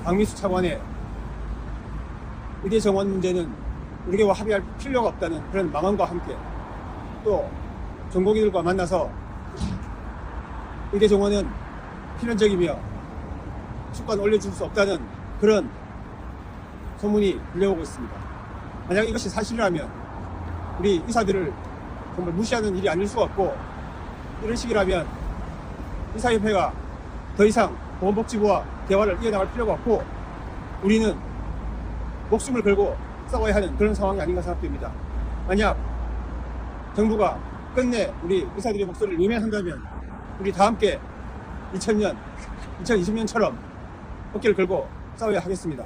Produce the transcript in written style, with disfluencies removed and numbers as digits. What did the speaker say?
박민수 차관의 의대 정원 문제는 우리가 합의할 필요가 없다는 그런 망언과 함께 또 전공의들과 만나서 의대 정원은 필연적이며 수도권 올려줄 수 없다는 그런 소문이 들려오고 있습니다. 만약 이것이 사실이라면 우리 의사들을 정말 무시하는 일이 아닐 수가 없고, 이런 식이라면 의사협회가 더 이상 보건복지부와 대화를 이어나갈 필요가 없고 우리는 목숨을 걸고 싸워야 하는 그런 상황이 아닌가 생각됩니다. 만약 정부가 끝내 우리 의사들의 목소리를 외면한다면 우리 다 함께 2020년처럼 어깨를 걸고 싸워야 하겠습니다.